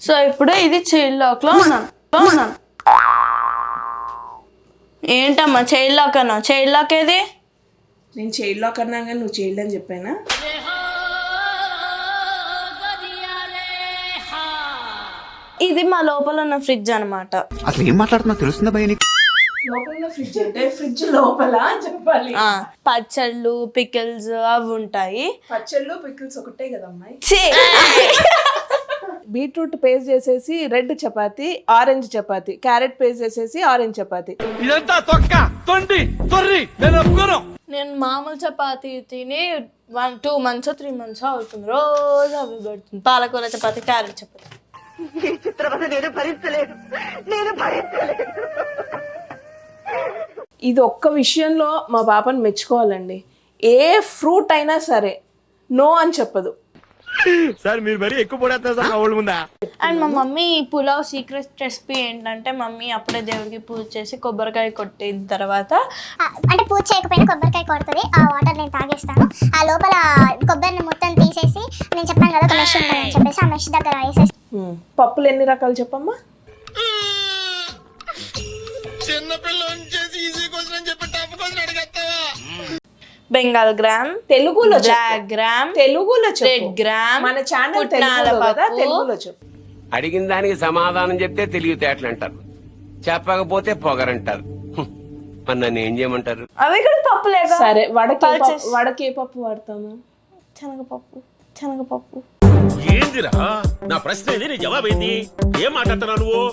So ఇప్పుడు ఇది child లాక్లో ఉన్నాను. ఏంటమ్మా చైల్డ్ లాక్ అన్నా? చైల్డ్ లాక్ ఏది? నేను చైల్డ్ లాక్ అన్నా కానీ నువ్వు చైల్డ్ అని చెప్పానా? ఇది మా లోపల ఉన్న ఫ్రిడ్జ్ అనమాట. అసలు ఏం మాట్లాడుతున్నా తెలుస్తుందా భయ నీకు? లోపల ఫ్రిడ్జ్ అంటే ఫ్రిడ్జ్ లోపల చెప్పాలి. పచ్చళ్ళు పికిల్స్ అవి ఉంటాయి. పచ్చళ్ళు పికిల్స్ ఒకటే కదమ్మాయి. బీట్రూట్ పేస్ట్ చేసేసి రెడ్ చపాతి, ఆరెంజ్ చపాతి, క్యారెట్ పేస్ట్ చేసేసి ఆరెంజ్ చపాతి. నేను మామూలు చపాతి తిని 2 months 3 months అవుతుంది. రోజు అవి పెడుతుంది. పాలకూర చపాతి, క్యారెట్ చపాతి. ఇది ఒక్క విషయంలో మా పాపని మెచ్చుకోవాలండి. ఏ ఫ్రూట్ అయినా సరే నో అని చెప్పదు. సార్ మీరు మరీ ఎక్కువ పడేస్తారు సార్ వాళ్ళ ముందా. అండ్ మా మమ్మీ పులావ్ సీక్రెట్ రెసిపీ ఏంటంటే మమ్మీ అప్పుడే దేవుడికి పూజ చేసి కొబ్బరికాయ కొట్టిన తర్వాత, అంటే పూజ చేయకపోయినా కొబ్బరికాయ కొడుతుంది. ఆ వాటర్ నేను తాగేస్తాను. ఆ లోపల కొబ్బరిని మొత్తం తీసేసి నేను చెప్పాను కదా ఒక మెష్ ఉంటుందని చెప్పేసి ఆ మెష్ దగ్గర వేసేసి. పప్పులు ఎన్ని రకాలు చెప్పమ్మా? బెంగాల్ గ్రామ్, తెలుగులో బ్లాక్ గ్రామ్, తెలుగులో రెడ్ గ్రామ్, మన ఛానల్ తెలుగులో చెప్పు. అడిగిన దానికి సమాధానం చెప్తే తెలివితేటలు అంటారు, చెప్పకపోతే పొగరంటారు. మరి నన్ను ఏం చేయమంటారు? అవి కూడా పప్పులేగా. సరే వడకి ఏ పప్పు వాడతాము? శనగపప్పు. ఏందిరా నా ప్రశ్న ఏంది, నీ జవాబు ఏంది? ఏం మాట్లాడుతున్నావు నువ్వు?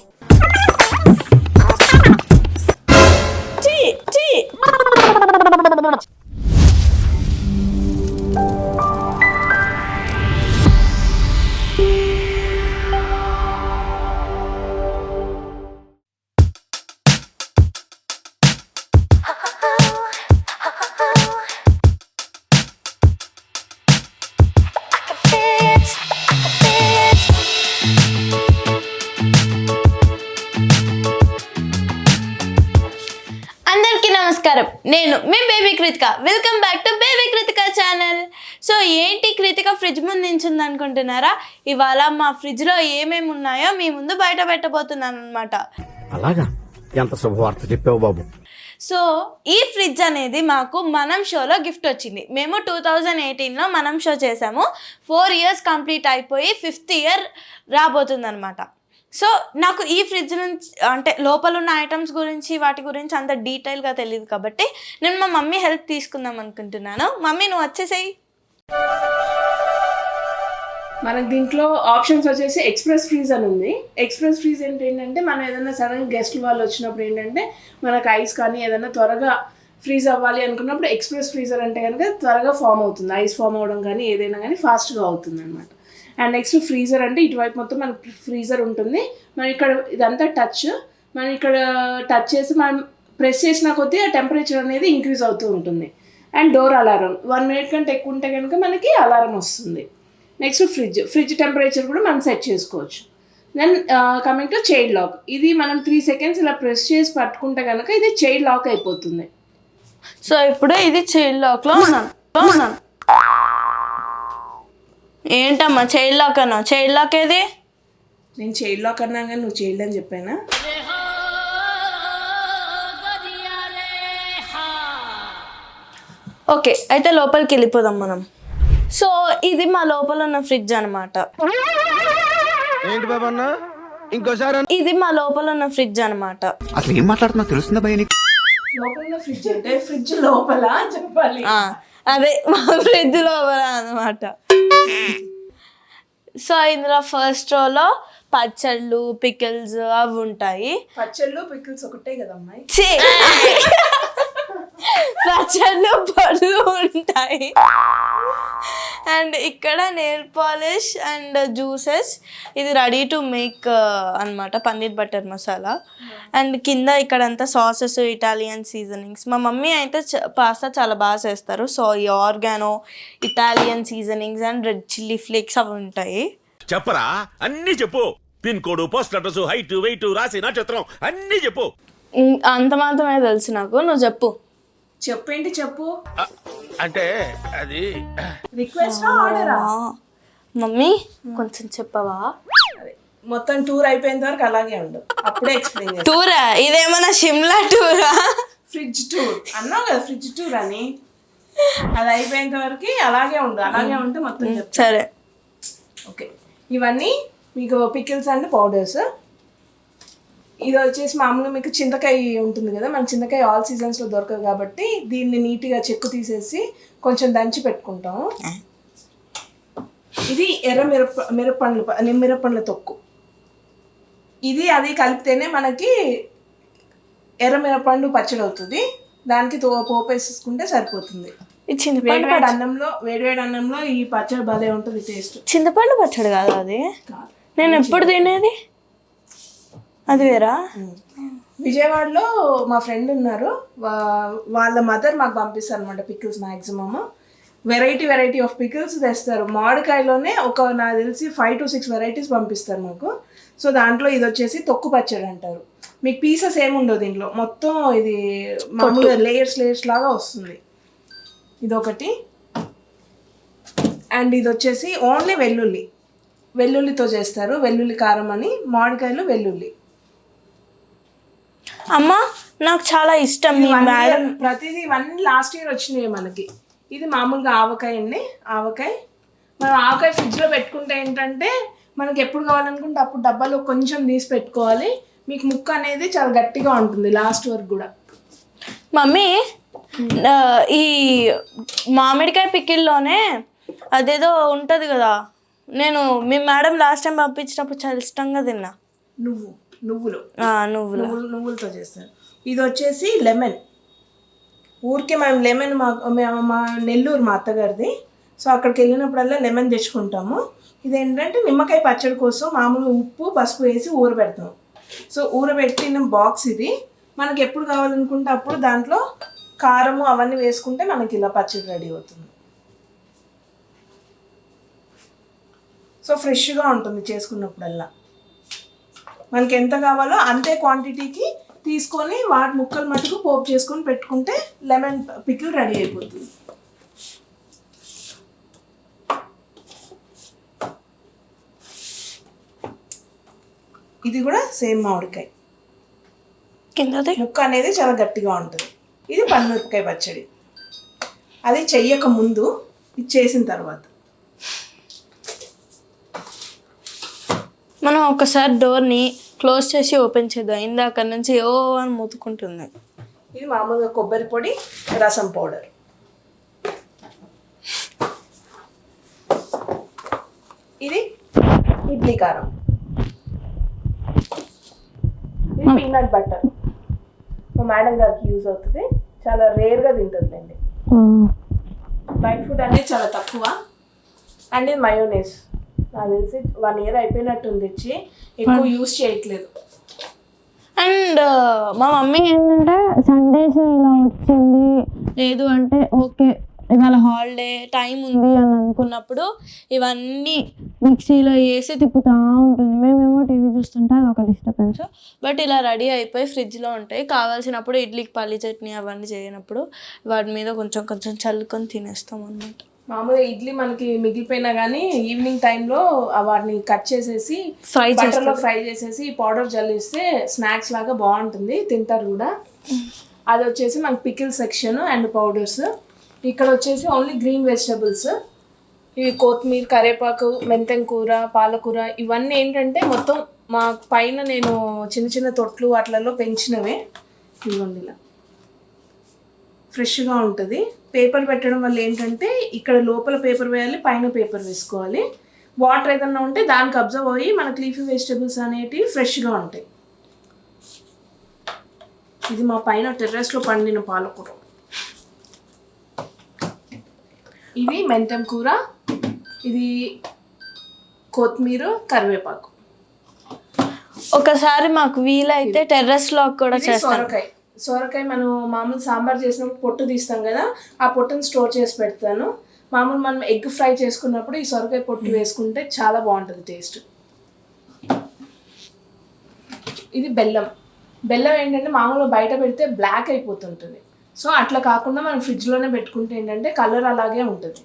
నమస్కారం, నేను మీ baby Kritika. Welcome back to baby Kritika channel. So ఏంటి కృతిక ఫ్రిడ్జ్ ముందు నించుంది అనుకుంటున్నారా? ఇవాళ మా ఫ్రిడ్జ్ లో ఏమేమి ఉన్నాయో మీ ముందు బయట పెట్టబోతున్నాను అనమాట. అలాగా, ఎంత శుభవార్త చెప్పావు బాబు. సో ఈ ఫ్రిడ్జ్ అనేది మాకు మనం షోలో గిఫ్ట్ వచ్చింది. మేము 2018లో మనం షో చేసాము. 4 years కంప్లీట్ అయిపోయి 5th year రాబోతుంది అనమాట. సో నాకు ఈ ఫ్రిడ్జ్ నుంచి అంటే లోపల ఉన్న ఐటమ్స్ గురించి వాటి గురించి అంత డీటెయిల్గా తెలియదు కాబట్టి నేను మా మమ్మీ హెల్ప్ తీసుకుందాం అనుకుంటున్నాను. మమ్మీ నువ్వు వచ్చేసేయి. మనకు దీంట్లో ఆప్షన్స్ వచ్చేసి ఎక్స్ప్రెస్ ఫ్రీజ్ అని ఉంది. ఎక్స్ప్రెస్ ఫ్రీజ్ ఏంటంటే మనం ఏదైనా సడన్ గెస్ట్ వాళ్ళు వచ్చినప్పుడు ఏంటంటే మనకు ఐస్ కానీ ఏదైనా త్వరగా ఫ్రీజ్ అవ్వాలి అనుకున్నప్పుడు ఎక్స్ప్రెస్ ఫ్రీజర్ అంటే కనుక త్వరగా ఫామ్ అవుతుంది. ఐస్ ఫామ్ అవ్వడం కానీ ఏదైనా కానీ ఫాస్ట్గా అవుతుంది అనమాట. అండ్ నెక్స్ట్ ఫ్రీజర్ అంటే ఇటువైపు మొత్తం మనకి ఫ్రీజర్ ఉంటుంది. మనం ఇక్కడ ఇదంతా టచ్, మనం ఇక్కడ టచ్ చేసి మనం ప్రెస్ చేసిన కొద్దీ ఆ టెంపరేచర్ అనేది ఇంక్రీజ్ అవుతూ ఉంటుంది. అండ్ డోర్ అలారం 1 minute కంటే ఎక్కువ ఉంటే కనుక మనకి అలారం వస్తుంది. నెక్స్ట్ ఫ్రిడ్జ్ టెంపరేచర్ కూడా మనం సెట్ చేసుకోవచ్చు. Then coming to child lock, ఇది మనం 3 seconds ఇలా ప్రెస్ చేసి పట్టుకుంటే కనుక ఇది చైల్డ్ లాక్ అయిపోతుంది. సో ఇప్పుడు ఇది చైల్డ్ లాక్లో ఉన్నాను. ఏంటమ్మా చైల్డ్ లాక్ అన్నా? చైల్డ్ లాక్ ఏది? నేను చైల్డ్ లాక్ అన్నా కానీ నువ్వు చైల్డ్ అని చెప్పానా? ఓకే, అయితే లోపలికి వెళ్ళిపోదాం మనం. సో ఇది మా లోపల ఉన్న ఫ్రిడ్జ్ అనమాట. ఏంటి బాబా అన్న ఇంకోసారి? ఇది మా లోపల ఉన్న ఫ్రిడ్జ్ అనమాట. అసలు ఏం మాట్లాడుతున్నా తెలుస్తుందా భయ నీకు? లోపల ఫ్రిడ్జ్ అంటే ఫ్రిడ్జ్ లోపల చెప్పాలి. అదే మా ఫ్రిడ్జ్ లోపల అనమాట. సో ఇందులో ఫస్ట్ రోలో పచ్చళ్ళు పికిల్స్ అవి ఉంటాయి. పచ్చళ్ళు పికిల్స్ ఒకటే కదమ్మాయి. పచ్చళ్ళు పళ్ళు ఉంటాయి. అండ్ ఇక్కడ నెయిల్ పాలిష్ అండ్ జ్యూసెస్. ఇది రెడీ టు మేక్ అనమాట, పన్నీర్ బటర్ మసాలా. అండ్ కింద ఇక్కడంతా సాసెస్, ఇటాలియన్ సీజనింగ్స్. మా మమ్మీ అయితే పాస్తా చాలా బాగా చేస్తారు. సో ఈ oregano, Italian seasonings and red chilli flakes అవి ఉంటాయి. చెప్పరా, అన్ని చెప్పు. Pin code, post address, height, weight, రాసి నక్షత్రం అన్ని చెప్పు. అంత మాత్రమే తెలుసు నాకు, నువ్వు చెప్పు. చెప్పేంటి చెప్పు. అంటే అది రిక్వెస్ట్ ఆర్డరా? మమ్మీ కొంచెం చెప్పవా? మొత్తం టూర్ అయిపోయేంత వరకు అలాగే ఉండు, అప్పుడే ఎక్స్ప్లెయిన్ చేస్తా. టూరా? ఇదేమన్నా షిమ్లా టూరా? ఫ్రిడ్జ్ టూర్ అన్నావు కదా, ఫ్రిడ్జ్ టూర్ అని. అది అయిపోయేంత వరకు అలాగే ఉండు, అలాగే ఉంటే మొత్తం చెప్తా. సరే. ఓకే, ఇవన్నీ మీకు పికిల్స్ అండ్ పౌడర్స్. ఇది వచ్చేసి మామూలుగా మీకు చింతకాయ ఉంటుంది కదా, మన చింతకాయ ఆల్ సీజన్స్లో దొరకదు కాబట్టి దీన్ని నీట్గా చెక్కు తీసేసి కొంచెం దంచి పెట్టుకుంటాము. ఇది ఎర్ర మిరపండ్ల తొక్కు. ఇది అది కలిపితేనే మనకి ఎర్ర మిరపండు పచ్చడి అవుతుంది. దానికి పోపు వేసేసుకుంటే సరిపోతుంది. వేడివేడి అన్నంలో ఈ పచ్చడి భలే ఉంటుంది టేస్ట్. చింతపండు పచ్చడి కాదా అది? నేను ఎప్పుడు తినేది అది వేరా. విజయవాడలో మా ఫ్రెండ్ ఉన్నారు, వాళ్ళ మదర్ మాకు పంపిస్తారు అనమాట pickles. Maximum variety of pickles తెస్తారు. మామిడికాయలోనే నాకు తెలిసి 5 to 6 వెరైటీస్ పంపిస్తారు మాకు. సో దాంట్లో ఇది వచ్చేసి తొక్కు పచ్చడి అంటారు. మీకు పీసెస్ ఏముండవు దీంట్లో, మొత్తం ఇది మామూలుగా లేయర్స్ లాగా వస్తుంది. ఇదొకటి. అండ్ ఇది వచ్చేసి ఓన్లీ వెల్లుల్లితో చేస్తారు. వెల్లుల్లి కారం అని, మామిడికాయలు వెల్లుల్లి. అమ్మా నాకు చాలా ఇష్టం మీ మేడం. ప్రతిదీ ఇవన్నీ లాస్ట్ ఇయర్ వచ్చినాయి మనకి. ఇది మామూలుగా ఆవకాయ అండి. మనం ఆవకాయ ఫ్రిడ్జ్లో పెట్టుకుంటే ఏంటంటే మనకి ఎప్పుడు కావాలనుకుంటే అప్పుడు డబ్బాలో కొంచెం తీసి పెట్టుకోవాలి. మీకు ముక్క అనేది చాలా గట్టిగా ఉంటుంది లాస్ట్ వరకు కూడా. మమ్మీ ఈ మామిడికాయ పికిల్లోనే అదేదో ఉంటుంది కదా, నేను మీ మేడం లాస్ట్ టైం పంపించినప్పుడు చాలా ఇష్టంగా తిన్నా. నువ్వులతో చేస్తారు. ఇది వచ్చేసి లెమన్. ఊరికే మనం లెమన్ మా నెల్లూరు మా అత్తగారిది. సో అక్కడికి వెళ్ళినప్పుడల్లా లెమన్ తెచ్చుకుంటాము. ఇదేంటంటే నిమ్మకాయ పచ్చడి కోసం మామూలుగా ఉప్పు పసుపు వేసి ఊరబెడతాం. సో ఊరబెట్టిన బాక్స్ ఇది. మనకి ఎప్పుడు కావాలనుకుంటే అప్పుడు దాంట్లో కారము అవన్నీ వేసుకుంటే మనకి ఇలా పచ్చడి రెడీ అవుతుంది. సో ఫ్రెష్గా ఉంటుంది చేసుకున్నప్పుడల్లా. మనకి ఎంత కావాలో అంతే క్వాంటిటీకి తీసుకొని వాటి ముక్కలు మటుకు పోపు చేసుకొని పెట్టుకుంటే లెమన్ పికిల్ రెడీ అయిపోతుంది. ఇది కూడా సేమ్ మామిడికాయ కిందది ముక్క అనేది చాలా గట్టిగా ఉంటుంది. ఇది పన్నమిరపకాయ పచ్చడి. అది చెయ్యక ముందు, ఇది చేసిన తర్వాత. మనం ఒకసారి డోర్ని క్లోజ్ చేసి ఓపెన్ చేద్దాం. ఇందాక నుంచి ఓ అని మూతుకుంటుంది. ఇది మామూలుగా కొబ్బరి పొడి, రసం పౌడర్. ఇది ఇడ్లీ కారం. ఇది పీనట్ బటర్. మా మేడం గారికి యూజ్ అవుతుంది. చాలా రేర్గా తింటుందండి. బయట ఫుడ్ అనేది చాలా తక్కువ. అండ్ ఇది మయోనీస్. నాకు తెలిసి 1 year అయిపోయినట్టుంది ఇచ్చి, ఎక్కువ యూజ్ చేయట్లేదు. అండ్ మా మమ్మీ ఏంటంటే సండేస్ ఇలా వచ్చింది లేదు అంటే ఓకే ఇవాళ హాలిడే టైం ఉంది అని అనుకున్నప్పుడు ఇవన్నీ మిక్సీలో వేసి తిప్పుతూ ఉంటుంది. మేమేమో టీవీ చూస్తుంటే అది ఒక డిస్టర్బెన్స్. బట్ ఇలా రెడీ అయిపోయి ఫ్రిడ్జ్లో ఉంటాయి. కావాల్సినప్పుడు ఇడ్లీకి పల్లి చట్నీ అవన్నీ చేయనప్పుడు వాటి మీద కొంచెం కొంచెం చల్లుకొని తినేస్తాం అన్నమాట. మామూలుగా ఇడ్లీ మనకి మిగిలిపోయినా కానీ ఈవినింగ్ టైంలో వాటిని కట్ చేసేసి బటర్లో ఫ్రై చేసేసి పౌడర్ జల్లిస్తే స్నాక్స్ లాగా బాగుంటుంది, తింటారు కూడా. అది వచ్చేసి మనకి పికిల్ సెక్షన్ అండ్ పౌడర్స్. ఇక్కడ వచ్చేసి ఓన్లీ గ్రీన్ వెజిటబుల్స్. ఇవి కొత్తిమీర, కరివేపాకు, మెంతెం కూర, పాలకూర ఇవన్నీ ఏంటంటే మొత్తం మా పైన నేను చిన్న చిన్న తొట్లు వాటిలలో పెంచినవే. ఇవ్వండి, ఇలా ఫ్రెష్గా ఉంటుంది. పేపర్ పెట్టడం వల్ల ఏంటంటే ఇక్కడ లోపల పేపర్ వేయాలి, పైన పేపర్ వేసుకోవాలి. వాటర్ ఏదన్నా ఉంటే దానికి అబ్జర్వ్ అయ్యి మనకి లీఫీ వెజిటబుల్స్ అనేటివి ఫ్రెష్గా ఉంటాయి. ఇది మా పైన టెర్రస్లో పండిన పాలకూర. ఇది మెంతం కూర, ఇది కొత్తిమీర, కరివేపాకు. ఒకసారి మాకు వీలైతే టెర్రస్లో కూడా చేస్తాం. సొరకాయ మనం మామూలు సాంబార్ చేసినప్పుడు పొట్టు తీస్తాం కదా, ఆ పొట్టును స్టోర్ చేసి పెడతాను. మామూలు మనం ఎగ్ ఫ్రై చేసుకున్నప్పుడు ఈ సొరకాయ పొట్టు వేసుకుంటే చాలా బాగుంటుంది టేస్ట్. ఇది బెల్లం ఏంటంటే మామూలుగా బయట పెడితే బ్లాక్ అయిపోతుంటుంది. సో అట్లా కాకుండా మనం ఫ్రిడ్జ్లోనే పెట్టుకుంటే ఏంటంటే కలర్ అలాగే ఉంటుంది.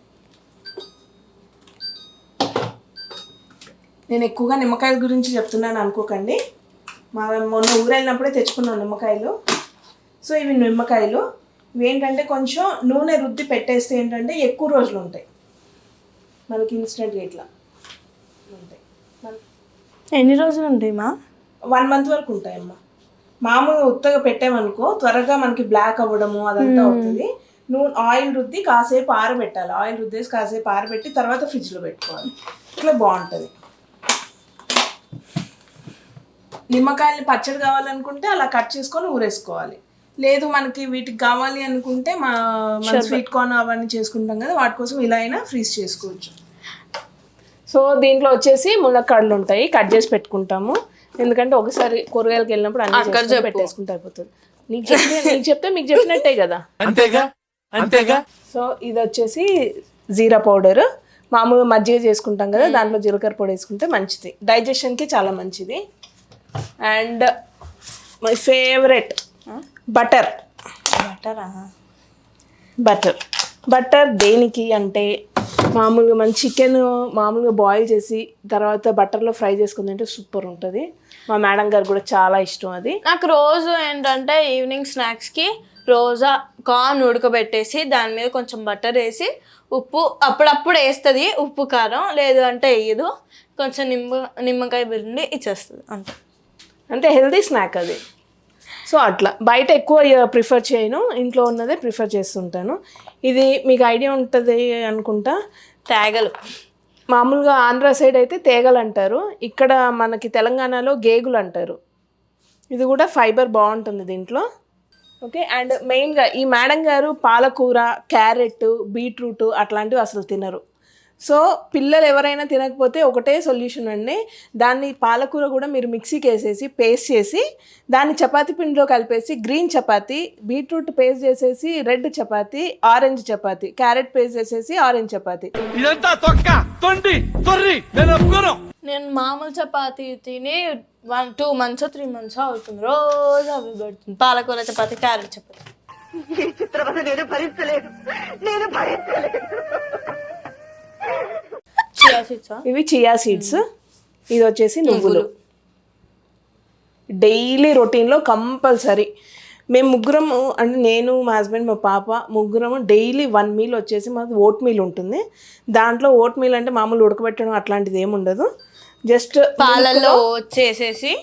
నేను ఎక్కువగా నిమ్మకాయల గురించి చెప్తున్నాను అనుకోకండి, మొన్న ఊరెళ్ళినప్పుడే తెచ్చుకున్నాను నిమ్మకాయలు. సో ఇవి నిమ్మకాయలు. ఇవి ఏంటంటే కొంచెం నూనె రుద్ది పెట్టేస్తే ఏంటంటే ఎక్కువ రోజులు ఉంటాయి మనకి, ఇన్స్టెంట్గా ఇట్లా ఉంటాయి. ఎన్ని రోజులు ఉంటాయి మా? 1 month వరకు ఉంటాయమ్మా. మామూలుగా ఉత్తగా పెట్టామనుకో త్వరగా మనకి బ్లాక్ అవ్వడము అదంతా అవుతుంది. ఆయిల్ రుద్ది కాసేపు ఆరబెట్టాలి. ఆయిల్ రుద్దేసి కాసేపు ఆరబెట్టి తర్వాత ఫ్రిడ్జ్లో పెట్టుకోవాలి. ఇట్లా బాగుంటుంది. నిమ్మకాయలు పచ్చడి కావాలనుకుంటే అలా కట్ చేసుకొని ఊరేసుకోవాలి. లేదు మనకి వీటికి కావాలి అనుకుంటే మన స్వీట్ కార్న్ అవన్నీ చేసుకుంటాం కదా, వాటి కోసం ఇలా అయినా ఫ్రీజ్ చేసుకోవచ్చు. సో దీంట్లో వచ్చేసి మునక్కాడలు ఉంటాయి, కట్ చేసి పెట్టుకుంటాము. ఎందుకంటే ఒకసారి కూరగాయలకు వెళ్ళినప్పుడు అన్ని పెట్టేసుకుంటే అయిపోతుంది. నీకు చెప్తే మీకు చెప్పినట్టే కదా. అంతేగా. సో ఇది వచ్చేసి జీరా పౌడర్. మామూలుగా మజ్జిగ చేసుకుంటాం కదా, దాంట్లో జీలకర్ర పొడి వేసుకుంటే మంచిది, డైజెషన్కి చాలా మంచిది. And my favourite butter. Butter దేనికి అంటే మామూలుగా మన చికెన్ మామూలుగా బాయిల్ చేసి తర్వాత బటర్లో ఫ్రై చేసుకుంది అంటే సూపర్ ఉంటుంది. మా మేడం గారు కూడా చాలా ఇష్టం అది. నాకు రోజు ఏంటంటే ఈవినింగ్ స్నాక్స్కి రోజా కార్న్ ఉడకబెట్టేసి దాని మీద కొంచెం బటర్ వేసి ఉప్పు అప్పుడప్పుడు వేస్తుంది, ఉప్పు కారం, లేదు అంటే వేయదు, కొంచెం నిమ్మకాయ బిర్యానీ ఇచ్చేస్తుంది అంటే హెల్తీ స్నాక్ అది. సో అట్లా బయట ఎక్కువ ప్రిఫర్ చేయను, ఇంట్లో ఉన్నదే ప్రిఫర్ చేస్తుంటాను. ఇది మీకు ఐడియా ఉంటుంది అనుకుంటా, తేగలు. మామూలుగా ఆంధ్ర సైడ్ అయితే తేగలు అంటారు, ఇక్కడ మనకి తెలంగాణలో గేగులు అంటారు. ఇది కూడా ఫైబర్ బాగుంటుంది దీంట్లో. ఓకే. అండ్ మెయిన్గా ఈ మేడం గారు పాలకూర, క్యారెట్, బీట్రూట్ అట్లాంటివి అసలు తినరు. సో పిల్లలు ఎవరైనా తినకపోతే ఒకటే సొల్యూషన్ అండి, దాన్ని పాలకూర కూడా మీరు మిక్సీకి వేసేసి పేస్ట్ చేసి దాన్ని చపాతీ పిండిలో కలిపేసి గ్రీన్ చపాతీ, బీట్రూట్ పేస్ట్ చేసేసి రెడ్ చపాతీ, ఆరెంజ్ చపాతీ, క్యారెట్ పేస్ట్ చేసేసి ఆరెంజ్ చపాతీ. నేను మామూలు చపాతీ తిని 2 months 3 months అవుతుంది, రోజు అవి పెడుతుంది. పాలకూర చపాతీ, క్యారెట్ చపాతీ. ఇవి చియా సీడ్స్. ఇది వచ్చేసి నువ్వులు. డైలీ రొటీన్లో కంపల్సరీ మేము ముగ్గురము, అంటే నేను, మా హస్బెండ్, మా పాప ముగ్గురము డైలీ 1 meal వచ్చేసి మాకు ఓట్ మీల్ ఉంటుంది. దాంట్లో ఓట్ మీల్ అంటే మామూలు ఉడకబెట్టడం అట్లాంటిది ఏమి ఉండదు, జస్ట్ పాలల్లో చేసేసి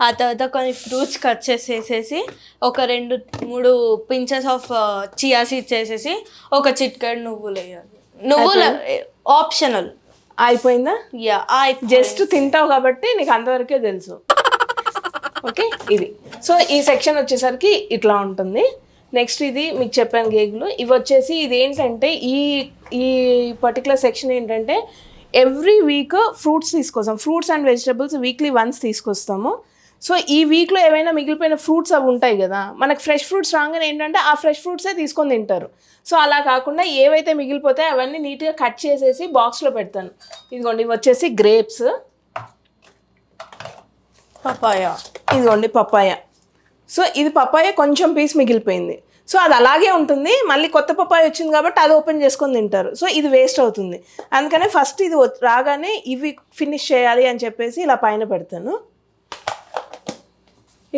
ఆ తర్వాత కొన్ని ఫ్రూట్స్ కట్ చేసేసేసి ఒక 2-3 pinches ఆఫ్ చియా సీడ్స్ వేసేసి ఒక చిటికెడు నువ్వులు వేయాలి. నువ్వులు ఆప్షనల్. అయిపోయిందా? యా, జస్ట్ తింటావు కాబట్టి నీకు అంతవరకే తెలుసు. ఓకే. ఇది సో ఈ సెక్షన్ వచ్చేసరికి ఇట్లా ఉంటుంది. నెక్స్ట్ ఇది మీకు చెప్పాను గేగులు. ఇవి వచ్చేసి ఇది ఏంటంటే ఈ పర్టికులర్ సెక్షన్ ఏంటంటే ఎవ్రీ వీక్ ఫ్రూట్స్ తీసుకొస్తాం. Fruits and vegetables weekly once తీసుకొస్తాము. సో ఈ వీక్లో ఏమైనా మిగిలిపోయిన ఫ్రూట్స్ అవి ఉంటాయి కదా, మనకు ఫ్రెష్ ఫ్రూట్స్ రాగానే ఏంటంటే ఆ ఫ్రెష్ ఫ్రూట్సే తీసుకొని తింటారు. సో అలా కాకుండా ఏవైతే మిగిలిపోతాయో అవన్నీ నీట్గా కట్ చేసేసి బాక్స్లో పెడతాను. ఇదిగోండి, ఇవి వచ్చేసి గ్రేప్స్, పపాయ. ఇదిగోండి పపాయ. సో ఇది పపాయ కొంచెం పీస్ మిగిలిపోయింది, సో అది అలాగే ఉంటుంది. మళ్ళీ కొత్త పపాయ వచ్చింది కాబట్టి అది ఓపెన్ చేసుకొని తింటారు. సో ఇది వేస్ట్ అవుతుంది, అందుకనే ఫస్ట్ ఇది రాగానే ఇవి ఫినిష్ చేయాలి అని చెప్పేసి ఇలా పైన పెడతాను.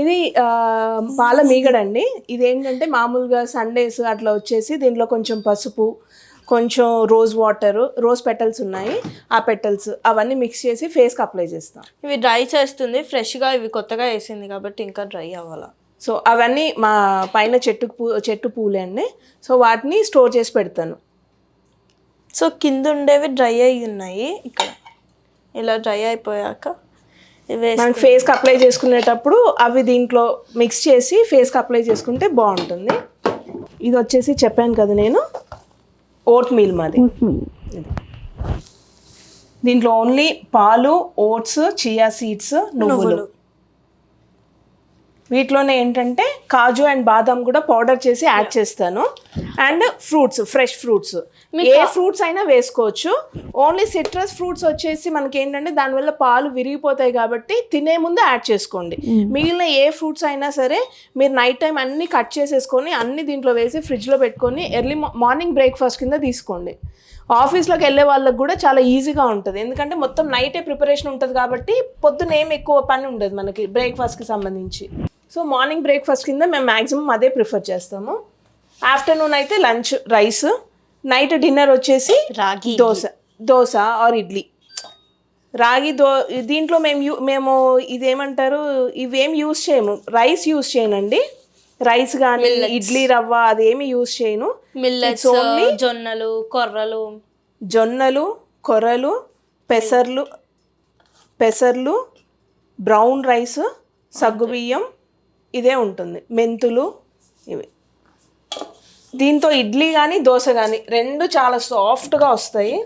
ఇది పాల మీగడండి. ఇదేంటంటే మామూలుగా సండేస్ అట్లా వచ్చేసి దీంట్లో కొంచెం పసుపు, కొంచెం రోజ్ వాటర్, రోజ్ పెటల్స్ ఉన్నాయి, ఆ పెటల్స్ అవన్నీ మిక్స్ చేసి ఫేస్కి అప్లై చేస్తాం. ఇవి డ్రై చేస్తుంది ఫ్రెష్గా, ఇవి కొత్తగా వేసింది కాబట్టి ఇంకా డ్రై అవ్వాలా. సో అవన్నీ మా పైన చెట్టు పూలే అండి. సో వాటిని స్టోర్ చేసి పెడతాను. సో కింద ఉండేవి డ్రై అయ్యి ఉన్నాయి, ఇక్కడ ఇలా డ్రై అయిపోయాక మనం ఫేస్కి అప్లై చేసుకునేటప్పుడు అవి దీంట్లో మిక్స్ చేసి ఫేస్కి అప్లై చేసుకుంటే బాగుంటుంది. ఇది వచ్చేసి చెప్పాను కదా నేను, ఓట్ మీల్ మాది. దీంట్లో ఓన్లీ పాలు, ఓట్స్, చియా సీడ్స్, నువ్వులు. వీటిలోనే ఏంటంటే కాజు అండ్ బాదాం కూడా పౌడర్ చేసి యాడ్ చేస్తాను. And fruits, fresh fruits, A fruits అయినా వేసుకోవచ్చు. ఓన్లీ సిట్రస్ ఫ్రూట్స్ వచ్చేసి మనకి ఏంటంటే దానివల్ల పాలు విరిగిపోతాయి కాబట్టి తినే ముందు యాడ్ చేసుకోండి. మిగిలిన ఏ ఫ్రూట్స్ అయినా సరే మీరు నైట్ టైం అన్ని కట్ చేసేసుకొని అన్ని దీంట్లో వేసి ఫ్రిడ్జ్లో పెట్టుకొని ఎర్లీ మార్నింగ్ బ్రేక్ఫాస్ట్ కింద తీసుకోండి. ఆఫీస్లోకి వెళ్ళే వాళ్ళకి కూడా చాలా ఈజీగా ఉంటుంది, ఎందుకంటే మొత్తం నైటే ప్రిపరేషన్ ఉంటుంది కాబట్టి పొద్దున ఏం ఎక్కువ పని ఉండదు మనకి బ్రేక్ఫాస్ట్కి సంబంధించి. సో మార్నింగ్ బ్రేక్ఫాస్ట్ కింద మేము మ్యాక్సిమం అదే ప్రిఫర్ చేస్తాము. ఆఫ్టర్నూన్ అయితే లంచ్ రైస్, నైట్ డిన్నర్ వచ్చేసి రాగి దోశ ఆర్ ఇడ్లీ. రాగి దీంట్లో మేము ఇదేమంటారు, ఇవేం యూస్ చేయము, రైస్ యూస్ చేయనండి. రైస్ కానీ ఇడ్లీ రవ్వ అదేమి యూస్ చేయను. మిల్లెట్స్, జొన్నలు, కొర్రలు, పెసర్లు, బ్రౌన్ రైస్, సగ్గుబియ్యం, ఇదే ఉంటుంది, మెంతులు ఇవి. దీంతో ఇడ్లీ కానీ దోశ కానీ రెండు చాలా సాఫ్ట్గా వస్తాయి.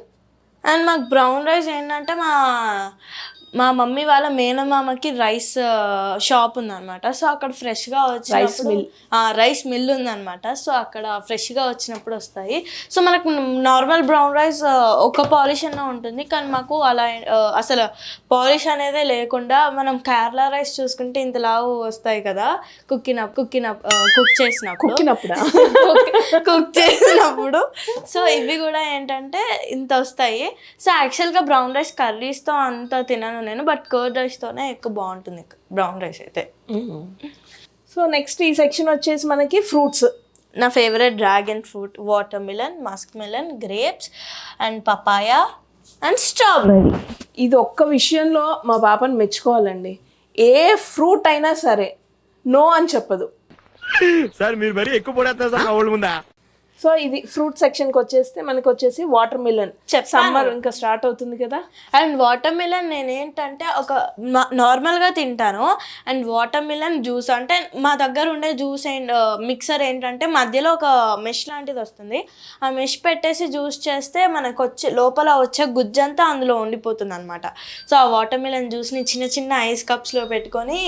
అండ్ మాకు బ్రౌన్ రైస్ ఏంటంటే మా మమ్మీ వాళ్ళ మేనమామకి రైస్ షాప్ ఉందన్నమాట. సో అక్కడ ఫ్రెష్గా వచ్చినప్పుడు రైస్ మిల్ ఉందన్నమాట. సో అక్కడ ఫ్రెష్గా వచ్చినప్పుడు వస్తాయి. సో మనకు నార్మల్ బ్రౌన్ రైస్ ఒక పాలిష్ అన్న ఉంటుంది, కానీ మాకు అలా అసలు పాలిష్ అనేదే లేకుండా మనం కేరళ రైస్ చూసుకుంటే ఇంతలావు వస్తాయి కదా కుక్ చేసినప్పుడు. సో ఇవి కూడా ఏంటంటే ఇంత వస్తాయి. సో యాక్చువల్గా బ్రౌన్ రైస్ కర్రీస్తో అంత తినను నేను, బట్ కర్డ్ రైస్తోనే ఎక్కువ బాగుంటుంది బ్రౌన్ రైస్ అయితే. సో నెక్స్ట్ ఈ సెక్షన్ వచ్చేసి మనకి ఫ్రూట్స్. నా favourite dragon fruit, water melon, Musk melon, grapes and papaya and strawberry. ఇది ఒక్క విషయంలో మా పాపని మెచ్చుకోవాలండి, ఏ ఫ్రూట్ అయినా సరే నో అని చెప్పదు. సార్ మీరు మరీ ఎక్కువ పడేస్తారు సార్ ఓల్డ్ ముందా. సో ఇది ఫ్రూట్ సెక్షన్కి వచ్చేస్తే మనకి వచ్చేసి వాటర్ మిలన్. సమ్మర్ ఇంకా స్టార్ట్ అవుతుంది కదా. అండ్ వాటర్ మిలన్ నేనేంటంటే ఒక నార్మల్గా తింటాను. అండ్ వాటర్ మిలన్ జ్యూస్ అంటే మా దగ్గర ఉండే జ్యూస్ అండ్ మిక్సర్ ఏంటంటే మధ్యలో ఒక మెష్ లాంటిది వస్తుంది. ఆ మెష్ పెట్టేసి జ్యూస్ చేస్తే మనకు లోపల వచ్చే గుజ్జంతా అందులో ఉండిపోతుంది అనమాట. సో ఆ వాటర్ మిలన్ జ్యూస్ని చిన్న చిన్న ఐస్ కప్స్లో పెట్టుకొని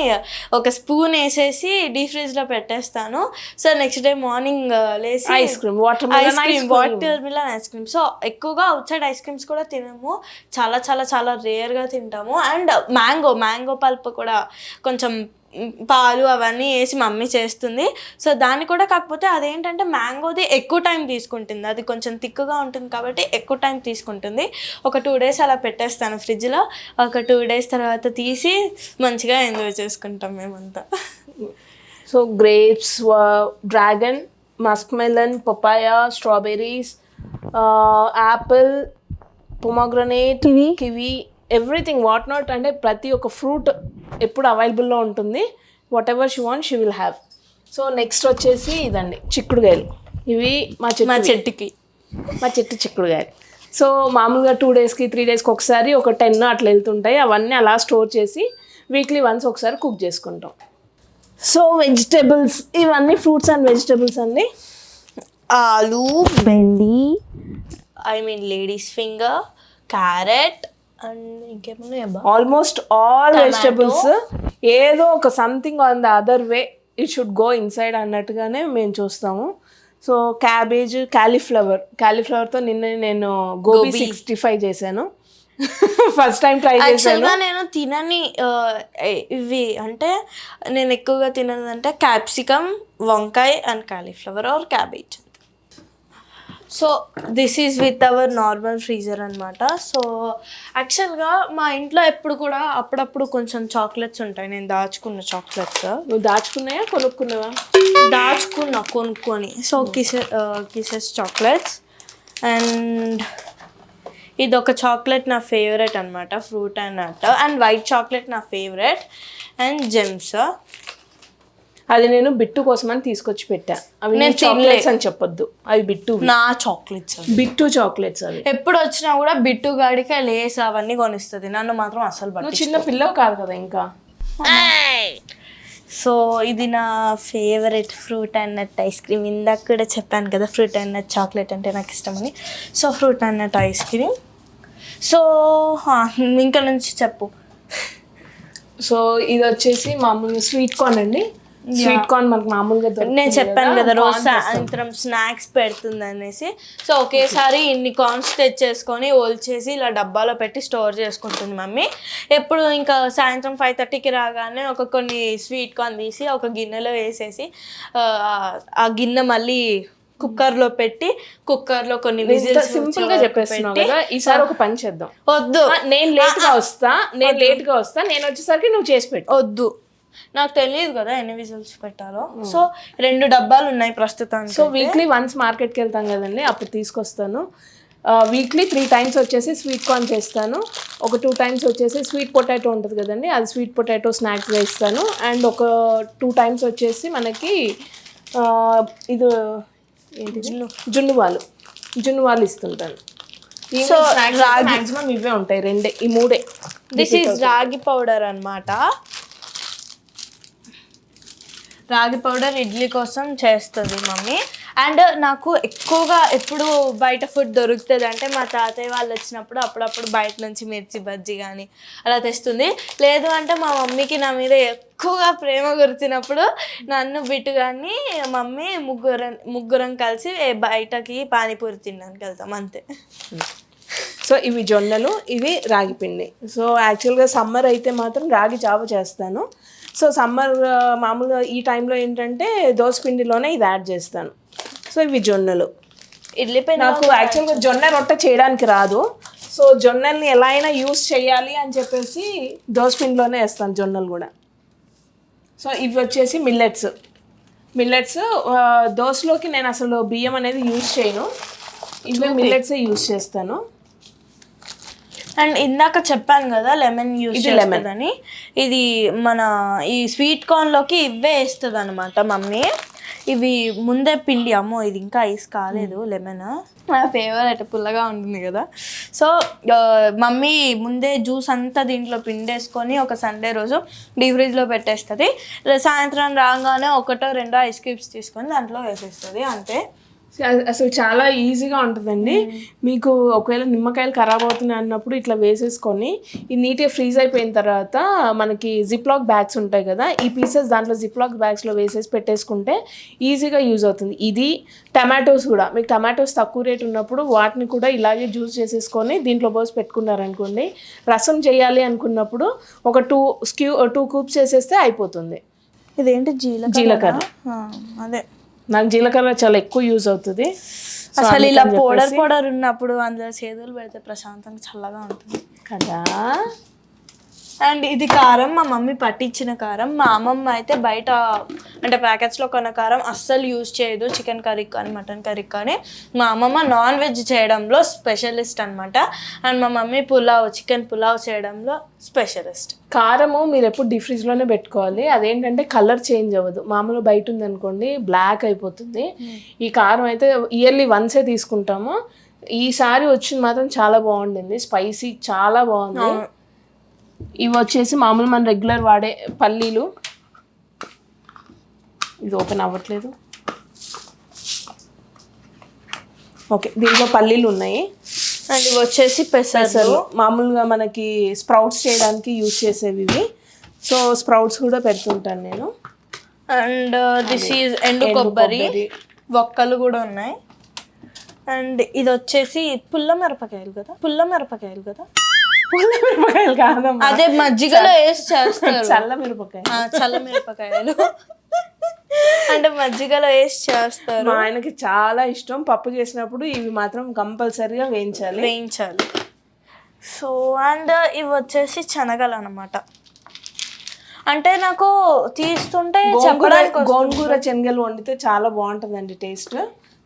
ఒక స్పూన్ వేసేసి డీప్ ఫ్రిడ్జ్లో పెట్టేస్తాను. సో నెక్స్ట్ డే మార్నింగ్ లేసి ice cream, water melon ice cream. So ఎక్కువగా అవుట్ సైడ్ ఐస్ క్రీమ్స్ కూడా తినము, చాలా చాలా చాలా రేర్గా తింటాము. అండ్ మ్యాంగో పల్ప్ కూడా కొంచెం పాలు అవన్నీ వేసి మమ్మీ చేస్తుంది. సో దాన్ని కూడా, కాకపోతే అదేంటంటే మ్యాంగోది ఎక్కువ టైం తీసుకుంటుంది, అది కొంచెం థిక్గా ఉంటుంది కాబట్టి ఎక్కువ టైం తీసుకుంటుంది. ఒక 2 days అలా పెట్టేస్తాను ఫ్రిడ్జ్లో. ఒక 2 days తర్వాత తీసి మంచిగా ఎంజాయ్ చేసుకుంటాం మేమంతా. So grapes, dragon, Musk melon, papaya, strawberries, Apple, pomegranate, kiwi, everything what not, అంటే ప్రతి ఒక్క ఫ్రూట్ ఎప్పుడు అవైలబుల్లో ఉంటుంది. What ever she want she will have. So next వచ్చేసి ఇదండి చిక్కుడుగాయలు. ఇవి మా చెట్టు చిక్కుడుగాయలు. సో మామూలుగా 2 daysకి 3 daysకి ఒకసారి ఒక 10 అట్లా వెళ్తుంటాయి. అవన్నీ అలా స్టోర్ చేసి వీక్లీ వన్స్ ఒకసారి కుక్ చేసుకుంటాం. సో వెజిటేబుల్స్, ఇవన్నీ ఫ్రూట్స్ అండ్ వెజిటేబుల్స్ అండి. ఆలు, బెండి, లేడీస్ ఫింగర్, క్యారెట్ అండ్ ఇంకేమన్నా ఆల్మోస్ట్ ఆల్ వెజిటేబుల్స్ ఏదో ఒక something on the other way it should go inside అన్నట్టుగానే మేము చూస్తాము. సో క్యాబేజ్, క్యాలీఫ్లవర్తో నిన్న నేను గోబీ 65 చేశాను. ఫస్ట్ టైం ట్రై చేశాను. నేను తినని ఇవి అంటే నేను ఎక్కువగా తినదంటే క్యాప్సికమ్, వంకాయ and cauliflower or cabbage. So this is with our normal freezer అనమాట. సో యాక్చువల్గా మా ఇంట్లో ఎప్పుడు కూడా అప్పుడప్పుడు కొంచెం చాక్లెట్స్ ఉంటాయి, నేను దాచుకున్న చాక్లెట్స్. నువ్వు దాచుకున్నాయా కొనుక్కున్నావా? కొనుక్కొని. So kisses chocolates. అండ్ ఇది ఒక చాక్లెట్ నా ఫేవరెట్ అనమాట, fruit and nut. And white chocolate నా ఫేవరెట్. అండ్ జెమ్స్, అది నేను బిట్టు కోసం అని తీసుకొచ్చి పెట్టా. అవి నేను చాక్లెట్స్ అని చెప్పొద్దు, అవి బిట్టు చాక్లెట్స్. అవి ఎప్పుడు వచ్చినా కూడా బిట్టు గాడికే లేస్ అవన్నీ కొనిస్తుంది, నన్ను మాత్రం అసలు నువ్వు చిన్న పిల్లవు కాదు కదా ఇంకా. సో ఇది నా favourite fruit and nut ice cream. ఇందాక కూడా చెప్పాను కదా ఫ్రూట్ అండ్ నట్ చాక్లెట్ అంటే నాకు ఇష్టమని. So fruit and nut ice cream. So ఇంకా నుంచి చెప్పు. సో ఇది వచ్చేసి మామూలుగా స్వీట్ కార్న్ అండి. స్వీట్ కార్న్ మనకు మామూలుగా నేను చెప్పాను కదా రోజు సాయంత్రం స్నాక్స్ పెడుతుంది అనేసి. సో ఒకేసారి ఇన్ని కార్న్స్ తెచ్చేసుకొని ఓల్చేసి ఇలా డబ్బాలో పెట్టి స్టోర్ చేసుకుంటుంది మమ్మీ. ఎప్పుడు ఇంకా సాయంత్రం 5:30కి రాగానే కొన్ని స్వీట్ కార్న్ తీసి ఒక గిన్నెలో వేసేసి ఆ గిన్నె మళ్ళీ కుక్కర్లో పెట్టి కుక్కర్లో కొన్ని విజిల్స్ సింపుల్ గా చెప్పేస్తున్నావు కదా, ఈసారి ఒక పని చేద్దాం. వద్దు నేను లేట్ గా వస్తా, నేను వచ్చేసరికి నువ్వు చేసి పెట్టు. వద్దు, నాకు తెలియదు కదా ఎన్ని విజిల్స్ పెట్టాలో. సో 2 డబ్బాలు ఉన్నాయి ప్రస్తుతానికి. సో వీక్లీ వన్స్ మార్కెట్కి వెళ్తాం కదండి, అప్పుడు తీసుకొస్తాను. వీక్లీ 3 times వచ్చేసి స్వీట్ కార్న్ చేస్తాను, ఒక 2 times వచ్చేసి స్వీట్ పొటాటో ఉంటుంది కదండి, అది స్వీట్ పొటాటో స్నాక్స్గా ఇస్తాను. అండ్ ఒక 2 times వచ్చేసి మనకి ఇది ఏంటి జున్ను వాళ్ళు ఇస్తుంటాను. సో మాక్సిమం ఇవే ఉంటాయి, ఈ 3. దిస్ ఈజ్ రాగి పౌడర్ అన్నమాట. రాగి పౌడర్ ఇడ్లీ కోసం చేస్తుంది మమ్మీ. అండ్ నాకు ఎక్కువగా ఎప్పుడు బయట ఫుడ్ దొరుకుతుంది అంటే మా తాతయ్య వాళ్ళు వచ్చినప్పుడు అప్పుడప్పుడు బయట నుంచి మిర్చి బజ్జీ కానీ అలా తెస్తుంది. లేదు అంటే మా మమ్మీకి నా మీద ఎక్కువగా ప్రేమ గుర్చినప్పుడు నన్ను బిట్టు కానీ మమ్మీ ముగ్గురం కలిసి బయటకి పానీపూరి తినడానికి వెళ్తాం, అంతే. సో ఇవి జొన్నలు, ఇవి రాగి పిండి. సో యాక్చువల్గా సమ్మర్ అయితే మాత్రం రాగి జావ చేస్తాను. సో సమ్మర్ మామూలుగా ఈ టైంలో ఏంటంటే దోస పిండిలోనే ఇది యాడ్ చేస్తాను. సో ఇవి జొన్నలు. ఇడ్లీ పిండి నాకు యాక్చువల్గా జొన్న రొట్టె చేయడానికి రాదు. సో జొన్నల్ని ఎలా అయినా యూస్ చేయాలి అని చెప్పేసి దోస పిండిలోనే వేస్తాను జొన్నలు కూడా. సో ఇవి వచ్చేసి మిల్లెట్స్. దోసలోకి నేను అసలు బియ్యం అనేది యూస్ చేయను, ఇవే మిల్లెట్సే యూస్ చేస్తాను. అండ్ ఇందాక చెప్పాను కదా లెమన్ యూజ్ చేస్తుందని, ఇది మన ఈ స్వీట్ కార్న్లోకి ఇవే వేస్తుంది అనమాట మమ్మీ. ఇవి ముందే పిండి, అమ్మో ఇది ఇంకా ఐస్ కాలేదు, లెమన్ నా ఫేవరెట్, పుల్లగా ఉంటుంది కదా. సో మమ్మీ ముందే జ్యూస్ అంతా దీంట్లో పిండేసుకొని ఒక సండే రోజు డీప్ ఫ్రిడ్జ్లో పెట్టేస్తుంది. సాయంత్రం రాగానే 1-2 ఐస్ క్యూబ్స్ తీసుకొని దాంట్లో వేసేస్తుంది, అంతే. అసలు చాలా ఈజీగా ఉంటుందండి. మీకు ఒకవేళ నిమ్మకాయలు ఖరాబ్ అవుతున్నాయి అన్నప్పుడు ఇట్లా వేసేసుకొని ఈ నీట్గా ఫ్రీజ్ అయిపోయిన తర్వాత మనకి జిప్లాక్ బ్యాగ్స్ ఉంటాయి కదా, ఈ పీసెస్ దాంట్లో జిప్లాక్ బ్యాగ్స్లో వేసేసి పెట్టేసుకుంటే ఈజీగా యూజ్ అవుతుంది. ఇది టమాటోస్ కూడా, మీకు టమాటోస్ తక్కువ రేట్ ఉన్నప్పుడు వాటిని కూడా ఇలాగే జ్యూస్ చేసేసుకొని దీంట్లో పోసి పెట్టుకున్నారనుకోండి, రసం చేయాలి అనుకున్నప్పుడు ఒక 2 cubes వేసేస్తే అయిపోతుంది. ఇదేంటి జీలకర్ర? అదే, నాకు జీలకర్ర చాలా ఎక్కువ యూజ్ అవుతుంది. అసలు ఇలా పౌడర్ ఉన్నప్పుడు అందులో చేదులు పెడితే ప్రశాంతంగా చల్లగా ఉంటుంది కదా. అండ్ ఇది కారం, మా మమ్మీ పట్టించిన కారం. మా అమ్మమ్మ అయితే బయట అంటే ప్యాకెట్స్లో కొన్న కారం అస్సలు యూజ్ చేయదు, చికెన్ కర్రీ కానీ మటన్ కర్రీ కానీ. మా అమ్మమ్మ నాన్ వెజ్ చేయడంలో స్పెషలిస్ట్ అనమాట. అండ్ మా మమ్మీ చికెన్ పులావ్ చేయడంలో స్పెషలిస్ట్. కారము మీరు ఎప్పుడు డీప్ ఫ్రిడ్జ్లోనే పెట్టుకోవాలి, అదేంటంటే కలర్ చేంజ్ అవ్వదు. మామూలుగా బయట ఉందనుకోండి బ్లాక్ అయిపోతుంది. ఈ కారం అయితే ఇయర్లీ వన్సే తీసుకుంటాము. ఈసారి వచ్చింది మాత్రం చాలా బాగుండింది, స్పైసీ చాలా బాగుంది. ఇవి వచ్చేసి మామూలు మన రెగ్యులర్ వాడే పల్లీలు. ఇది ఓపెన్ అవ్వట్లేదు, ఓకే. దీంట్లో పల్లీలు ఉన్నాయి. అండ్ ఇవి వచ్చేసి పెసలు, మామూలుగా మనకి స్ప్రౌట్స్ చేయడానికి యూజ్ చేసేవి ఇవి. సో స్ప్రౌట్స్ కూడా పెడుతుంటాను నేను. అండ్ దిస్ ఈజ్ ఎండు కొబ్బరి, ఒక్కలు కూడా ఉన్నాయి. అండ్ ఇది వచ్చేసి పుల్ల మిరపకాయలు కదా. పుల్ల మిరపకాయలు కాదమ్మా, అదే మజ్జిగలో వేసి చేస్తారు, చల్ల మిరపకాయలు అంటే మజ్జిగలో వేసి చేస్తారు. మా ఆయనకి చాలా ఇష్టం, పప్పు చేసినప్పుడు ఇవి మాత్రం కంపల్సరీగా వేయించాలి. సో అండ్ ఇవి వచ్చేసి శనగలు అనమాట. అంటే నాకు తీస్తుంటే గోంగూర శనగలు వండితే చాలా బాగుంటుందండి టేస్ట్.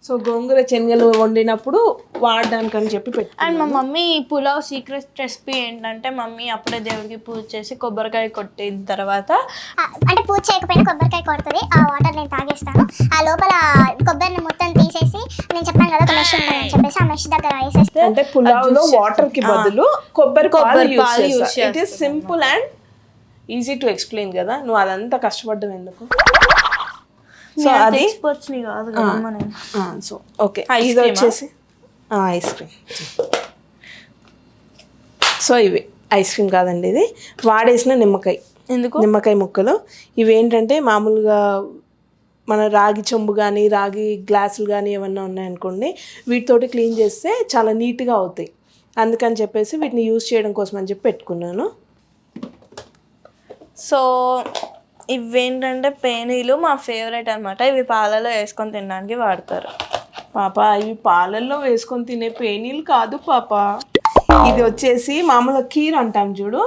సో గోంగూర శనగలు వండినప్పుడు వాడడానికని చెప్పి పెట్టి. అండ్ మా మమ్మీ పులావ్ సీక్రెట్ రెసిపీ ఏంటంటే, మమ్మీ అప్పుడే దేవుడికి పూజ చేసి కొబ్బరికాయ కొట్టిన తర్వాత, అంటే పూజ చేయకపోయినా కొబ్బరికాయ కొడుతుంది, ఆ వాటర్ నేను తాగేస్తాను. ఆ లోపల కొబ్బరిని మొత్తం తీసేసి, నేను చెప్పాను కదా ఒక మెష్ ఉంటుందని చెప్పేసి ఆ మెష్ దగ్గర వేసేస్తే, అంటే పులావ్ లో వాటర్ కి బదులు కొబ్బరి పాలు యూస్ చేస్తాను. It is simple and easy to explain కదా, నువ్వు అదంతా కష్టపడ్డం ఎందుకు. సో అది ఎక్స్పర్ట్స్ని కాదు కదా. సో ఓకే, ఇది వచ్చేసి ఐస్ క్రీమ్. సో ఇవి ఐస్ క్రీమ్ కాదండి, ఇది వాడేసిన నిమ్మకాయ ముక్కలు. ఇవి ఏంటంటే మామూలుగా మన రాగి చెంబు కానీ రాగి గ్లాసులు కానీ ఏమన్నా ఉన్నాయనుకోండి, వీటితోటి క్లీన్ చేస్తే చాలా నీట్గా అవుతాయి. అందుకని చెప్పేసి వీటిని యూజ్ చేయడం కోసం అని చెప్పి పెట్టుకున్నాను. సో ఇవేంటంటే పేనీలు మా ఫేవరెట్ అనమాట. ఇవి పాలలో వేసుకొని తినడానికి వాడతారు. పాప ఇవి పాలల్లో వేసుకొని తినే పేనీలు కాదు పాప. ఇది వచ్చేసి మామూలుగా కీర్ అంటాం చూడు,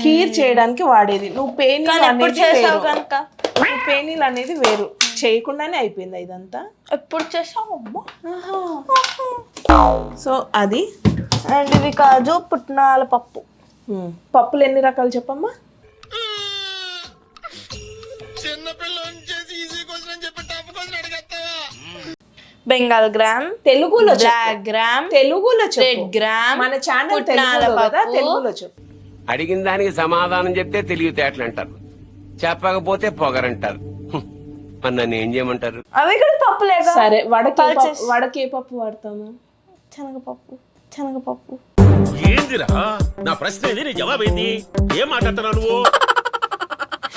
కీర్ చేయడానికి వాడేది. నువ్వు పేనీలు అనేది చేసావు కనుక నువ్వు పేనీలు అనేది వేరు, చేయకుండానే అయిపోయింది ఇదంతా. ఎప్పుడు చేసావు? సో అది. అండ్ ఇది కాజు పుట్నాల పప్పు. పప్పులు ఎన్ని రకాలు చెప్పమ్మా? బెంగాల్ గ్రామ్, తెలుగులో బ్లాక్ గ్రామ్, తెలుగులో రెడ్ గ్రామ్, మన ఛానల్ పుట్నాల పప్పు. తెలుగులో చెప్పు. అడిగిన దానికి సమాధానం చెప్తే తెలివితేటలు అంటారు, చెప్పకపోతే పొగరంటారు. మరి నన్ను ఏం చేయమంటారు? అవి కూడా పప్పులేగా. సరే, వడకి ఏ పప్పు వాడతాము? శనగపప్పు. శనగపప్పు. ఏందిరా నా ప్రశ్న ఏంది, నీ జవాబు ఏంది? ఏం మాట్లాడుతున్నావు నువ్వు?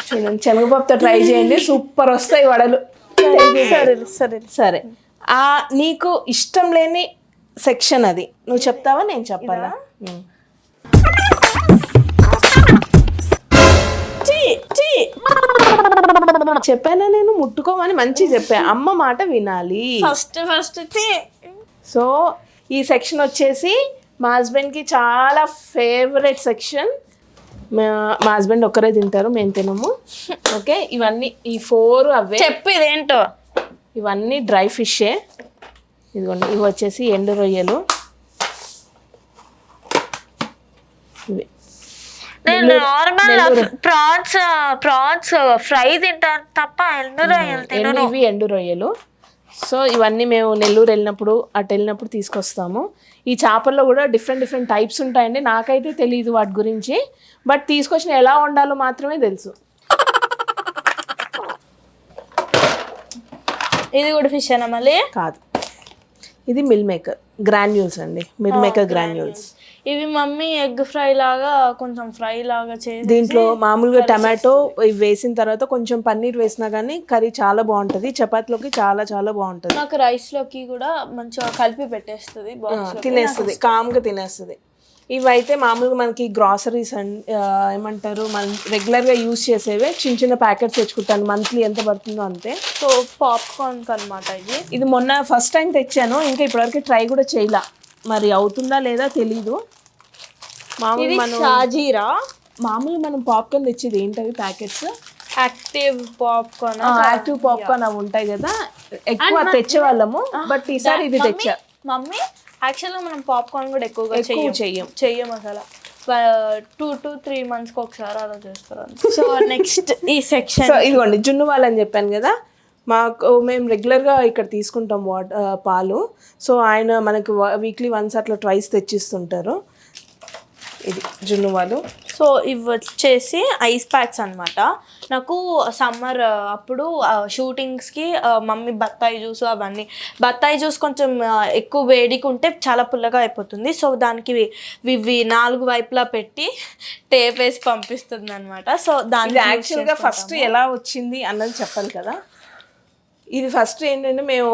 చూడండి, శనగపప్పుతో ట్రై చేయండి, సూపర్ వస్తాయి వడలు. సరే సరే సరే, నీకు ఇష్టం లేని సెక్షన్ అది, నువ్వు చెప్తావా నేను చెప్పాలా? చెప్పానా నేను? ముట్టుకోమని మంచి చెప్పా, అమ్మ మాట వినాలి. ఫస్ట్ సో ఈ సెక్షన్ వచ్చేసి మా హస్బెండ్కి చాలా ఫేవరెట్ సెక్షన్. మా హస్బెండ్ ఒక్కరే తింటారు, మేము తినము. ఓకే, ఇవన్నీ ఈ 4 అవే. చెప్పు ఇదేంటో. ఇవన్నీ డ్రై ఫిషే. ఇదిగోండి, ఇవి వచ్చేసి ఎండు రొయ్యలు. నేను నార్మల్ ప్రాన్స్ ఫ్రై తింటాను తప్ప ఎండు రొయ్యలు తినను. ఇవి ఎండు రొయ్యలు. సో ఇవన్నీ మేము నెల్లూరు వెళ్ళినప్పుడు అటు వెళ్ళినప్పుడు తీసుకొస్తాము. ఈ చేపల్లో కూడా డిఫరెంట్ టైప్స్ ఉంటాయండి, నాకైతే తెలియదు వాటి గురించి, బట్ తీసుకొచ్చిన ఎలా వండాలో మాత్రమే తెలుసు. ఇది కూడా ఫిష్ అనా? మళ్ళీ కాదు, ఇది మిల్ మేకర్ గ్రాన్యూల్స్ అండి, మిల్ మేకర్ గ్రాన్యూల్స్. ఇవి మమ్మీ ఎగ్ ఫ్రై లాగా కొంచెం ఫ్రై లాగా చేసి దీంట్లో మామూలుగా టమాటో ఇవి వేసిన తర్వాత కొంచెం పన్నీర్ వేసినా కానీ కర్రీ చాలా బాగుంటుంది, చపాతీలోకి చాలా చాలా బాగుంటుంది. నాకు రైస్ లోకి కూడా మంచిగా కలిపి పెట్టేస్తుంది, తినేస్తుంది, కామ్గా తినేస్తుంది. ఇవైతే మామూలుగా మనకి గ్రాసరీస్ ఏమంటారు, మనం రెగ్యులర్గా యూజ్ చేసేవే చిన్న ప్యాకెట్స్ తెచ్చుకుంటాను, మంత్లీ ఎంత పడుతుందో అంతే. సో పాప్కార్న్ అనమాట ఇది. మొన్న ఫస్ట్ టైం తెచ్చాను, ఇంకా ఇప్పటివరకు ట్రై కూడా చేయలా, మరి అవుతుందా లేదా తెలీదు. మామూలుగా మనం పాప్కార్న్ తెచ్చేది ఏంటవి ప్యాకెట్స్? యాక్టివ్ పాప్కార్న్ అవి ఉంటాయి కదా, ఎక్కువ తెచ్చే వాళ్ళము, బట్ ఈసారి ఇది తెచ్చా. మమ్మీ యాక్చువల్గా మనం పాప్కార్న్ కూడా ఎక్కువగా చెయ్యం అసలు. 2 to 3 months ఒకసారి అలా చేస్తారు. సో నెక్స్ట్ ఈ సెక్షన్. సో ఇదిగోండి, జున్ను వాళ్ళని చెప్పాను కదా, మేము రెగ్యులర్గా ఇక్కడ తీసుకుంటాం పాలు. సో ఆయన మనకు వీక్లీ వన్స్ అట్లా ట్వైస్ తెచ్చిస్తుంటారు. ఇది జున్ను వాళ్ళు. సో ఇవి వచ్చేసి ఐస్ ప్యాక్స్ అనమాట. నాకు సమ్మర్ అప్పుడు షూటింగ్స్కి మమ్మీ బత్తాయి జ్యూస్ అవన్నీ, బత్తాయి జ్యూస్ కొంచెం ఎక్కువ వేడికి ఉంటే చాలా పుల్లగా అయిపోతుంది. సో దానికి ఇవి 4 వైపులా పెట్టి టేప్ వేసి పంపిస్తుంది అనమాట. సో దానికి యాక్చువల్గా ఫస్ట్ ఎలా వచ్చింది అన్నది చెప్పాలి కదా. ఇది ఫస్ట్ ఏంటంటే మేము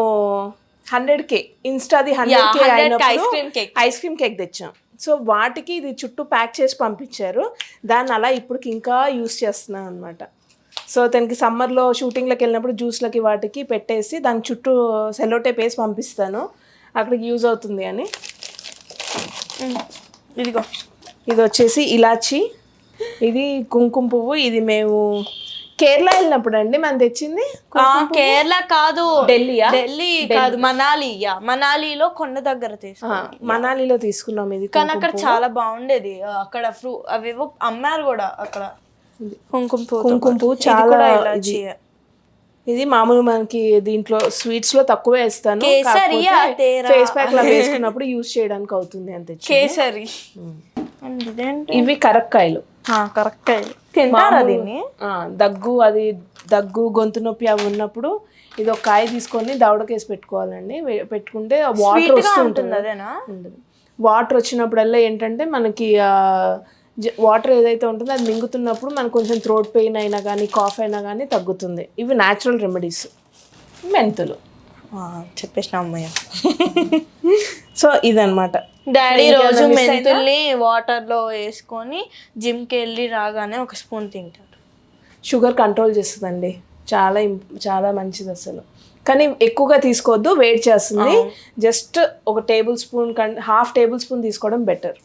100K ఇన్స్టాది 100K ice cream cake తెచ్చాం. సో వాటికి ఇది చుట్టూ ప్యాక్ చేసి పంపించారు, దాన్ని అలా ఇప్పుడు ఇంకా యూస్ చేస్తున్నాను అనమాట. సో దానికి సమ్మర్లో షూటింగ్లోకి వెళ్ళినప్పుడు జ్యూస్లకి వాటికి పెట్టేసి దానికి చుట్టూ సెల్లో టేప్ వేసి పంపిస్తాను, అక్కడికి యూజ్ అవుతుంది అని. ఇదిగో, ఇది వచ్చేసి ఇలాచి, ఇది కుంకుమ పువ్వు. ఇది మేము కేరళ వెళ్ళినప్పుడు అండి మనం తెచ్చింది. కేరళ కాదు, ఢిల్లీ కాదు, మనాలిలో కొండ దగ్గర తీసుకున్నాం. మనాలిలో తీసుకున్నాం ఇది, కానీ అక్కడ చాలా బాగుండేది. అక్కడ అవేవో అమ్మారు కూడా అక్కడ కుంకుమ పువ్వు చాలా. ఇది మామూలు మనకి దీంట్లో స్వీట్స్ లో తక్కువ వేస్తాను, ఫేస్ ప్యాక్ లా వేసుకున్నప్పుడు యూజ్ చేయడానికి అవుతుంది అంతే. కేసరి. ఇవి కరక్కాయలు. తింటారా దీన్ని? దగ్గు గొంతు నొప్పి అవి ఉన్నప్పుడు ఇది ఒక కాయ తీసుకొని దవడకేసి పెట్టుకోవాలండి. పెట్టుకుంటే వాటర్ వస్తుంటుంది. వాటర్ వచ్చినప్పుడల్లా ఏంటంటే మనకి వాటర్ ఏదైతే ఉంటుందో అది మింగుతున్నప్పుడు మనకు కొంచెం థ్రోట్ పెయిన్ అయినా కానీ కాఫ్ అయినా కానీ తగ్గుతుంది. ఇవి న్యాచురల్ రెమెడీస్. మెంతులు చెప్పేసిన అమ్మయ్య. సో ఇదన్నమాట. డాడీ రోజు మెంతుల్ని వాటర్లో వేసుకొని జిమ్కి వెళ్ళి రాగానే ఒక స్పూన్ తింటారు. షుగర్ కంట్రోల్ చేస్తుందండి. చాలా మంచిది అసలు. కానీ ఎక్కువగా తీసుకోవద్దు, వెయిట్ చేస్తుంది. జస్ట్ ఒక tablespoon half tablespoon తీసుకోవడం బెటర్.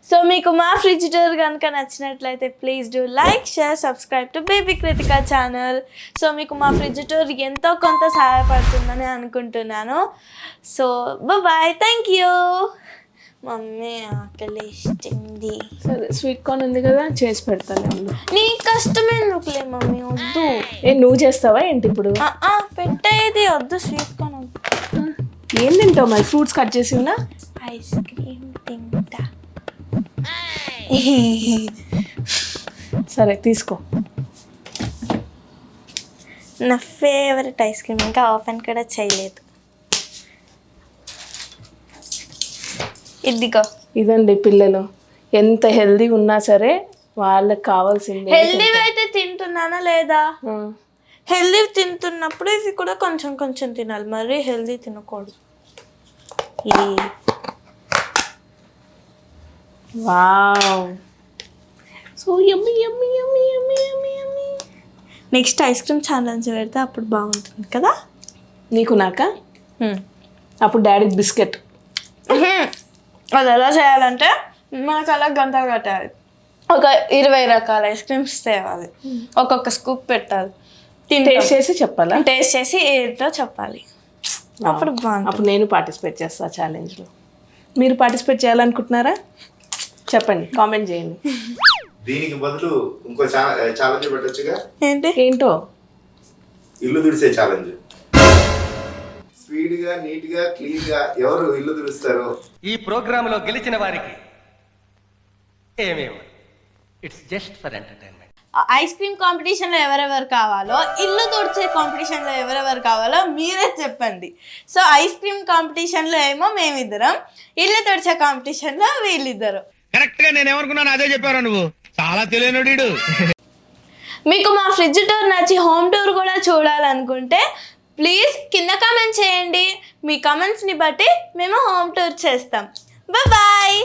సో మీకు మా ఫ్రిడ్జ్ డోర్ కనుక నచ్చినట్లయితే please do like, share, subscribe to baby Kritika channel. So మీకు మా ఫ్రిడ్జ్ డోర్ ఎంతో కొంత సహాయపడుతుందని అనుకుంటున్నాను. So bye, thank you. Mummy ఆకలి ఇస్తుంది. సరే, స్వీట్ కార్న్ ఉంది కదా, చేసి పెడతాను. నీ కష్టమే నువ్వులే మమ్మీ, వద్దు. నువ్వు చేస్తావా ఏంటి ఇప్పుడు? పెట్టేది వద్దు, స్వీట్ కార్న్ వద్దు. ఏం తింటావు మరి? ఫ్రూట్స్ కట్ చేసి ఉన్నా? ఐస్ క్రీమ్ తింటా. సరే తీసుకో. నా ఫేవరెట్ ఐస్ క్రీమ్, ఇంకా ఓపెన్ కూడా చేయలేదు. ఇదిగో. ఇదండి పిల్లలు, ఎంత హెల్దీ ఉన్నా సరే వాళ్ళకి కావాల్సింది. హెల్దీ అయితే తింటున్నానా లేదా? హెల్దీ తింటున్నప్పుడు ఇవి కూడా కొంచెం కొంచెం తినాలి, మరి హెల్దీ తినకూడదు. వావ్, సో యమ్మీ యమ్మీ యమ్మీ యమ్మీ యమ్మీ యమ్మీ. నెక్స్ట్ ఐస్ క్రీమ్ ఛాలెంజ్ పెడితే అప్పుడు బాగుంటుంది కదా. నీకు నాకా? అప్పుడు డాడీకి బిస్కెట్. అది ఎలా చేయాలంటే మనకు అలా గంటలు కట్టాలి, ఒక 20 రకాల ఐస్ క్రీమ్స్ తేవాలి, ఒక్కొక్క స్కూప్ పెట్టాలి, టేస్ట్ చేసి చెప్పాలా? టేస్ట్ చేసి ఏంటో చెప్పాలి, అప్పుడు బాగుంటుంది. అప్పుడు నేను పార్టిసిపేట్ చేస్తా ఛాలెంజ్లో. మీరు పార్టిసిపేట్ చేయాలనుకుంటున్నారా? చెప్పండి, కామెంట్ చేయండి. దీనికి బదులు ఇంకో ఛాలెంజ్ పెట్టొచ్చుగా. ఏంటో? ఇల్లు తుడిసే ఛాలెంజ్. స్పీడ్ గా, నీట్ గా, క్లీన్ గా ఎవరు ఇల్లు తుడుస్తారు? ఈ ప్రోగ్రామ్ లో గెలిచిన వారికి ఏమేమి, it's just for entertainment. Ice cream కాంపిటీషన్లో ఎవరెవరు కావాలో, ఇల్లు తుడిచే కాంపిటీషన్లో ఎవరెవరు కావాలో మీరే చెప్పండి. సో ఐస్ క్రీమ్ కాంపిటీషన్లో ఏమో మేమిద్దరం, ఇల్లు తుడిచే కాంపిటీషన్లో వీళ్ళిద్దరు. కరెక్ట్ గా నేను ఏమనుకున్నాను అదే చెప్పారు నువ్వు. చాలా తెలియనుడు. మీకు మా ఫ్రిడ్జ్ టూర్ నచ్చి హోమ్ టూర్ కూడా చూడాలనుకుంటే ప్లీజ్ కింద కామెంట్ చేయండి. మీ కామెంట్స్ని బట్టి మేము హోమ్ టూర్ చేస్తాం. బాయ్.